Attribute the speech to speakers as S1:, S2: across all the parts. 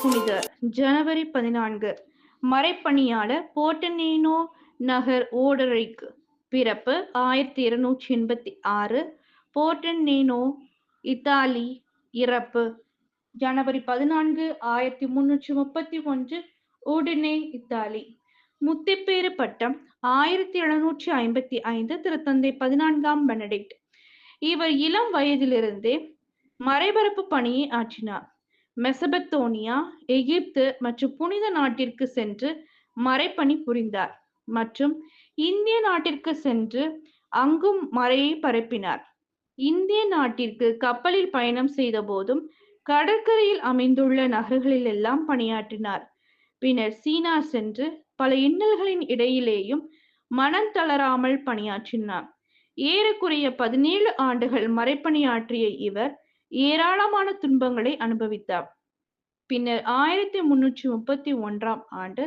S1: புனிதர் ஜனவரி 14 மறைப்பணியாளர் போர்ட்டனீனோ நகர் ஓடரிக் பிறப்பு 1286 போர்ட்டனீனோ இத்தாலி இறப்பு ஜனவரி 14 1331 ஊடினே இத்தாலி முத்திப்பேறு பட்டம் 1755 திருத்தந்தை 14ஆம் பெனடிக்ட் இவர் இளம் வயதிலிருந்தே மறைபரப்பு பணியை ஆற்றினார். மெசபத்தோனியா, எகிப்து மற்றும் புனித நாட்டிற்கு சென்று மறைப்பணி புரிந்தார் மற்றும் இந்திய நாட்டிற்கு சென்று அங்கும் மறையை பரப்பினார். இந்திய நாட்டிற்கு கப்பலில் பயணம் செய்த போதும் கடற்கரையில் அமைந்துள்ள நகர்களிலெல்லாம் பணியாற்றினார். பின்னர் சீனா சென்று பல இன்னல்களின் இடையிலேயும் மனம் தளராமல் பணியாற்றினார். ஏறக்குறைய 17 ஆண்டுகள் மறைப்பணியாற்றிய இவர் ஏராளமான துன்பங்களை அனுபவித்தார். பின்னர் 1331ஆம் ஆண்டு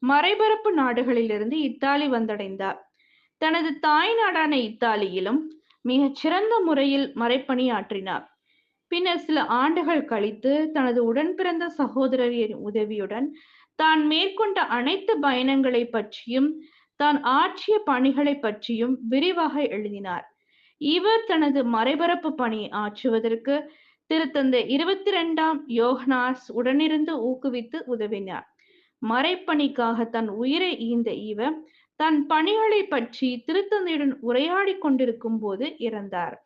S1: மறைபரப்பு நாடுகளிலிருந்து இத்தாலி வந்தடைந்தார். தனது தாய் நாடான இத்தாலியிலும் மிகச் சிறந்த முறையில் மறைப்பணியாற்றினார். பின்னர் சில ஆண்டுகள் கழித்து தனது உடன்பிறந்த சகோதரரின் உதவியுடன் தான் மேற்கொண்ட அனைத்து பயணங்களை பற்றியும் தான் ஆற்றிய பணிகளை பற்றியும் விரிவாக எழுதினார். இவர் தனது மறைபரப்பு பணியை ஆற்றுவதற்கு திருத்தந்தை 22ஆம் யோகனாஸ் உடனிருந்து ஊக்குவித்து உதவினார். மறைப்பணிக்காக தன் உயிரை ஈந்த இவர் தன் பணிகளை பற்றி திருத்தந்தையுடன் உரையாடிக் கொண்டிருக்கும் போது இறந்தார்.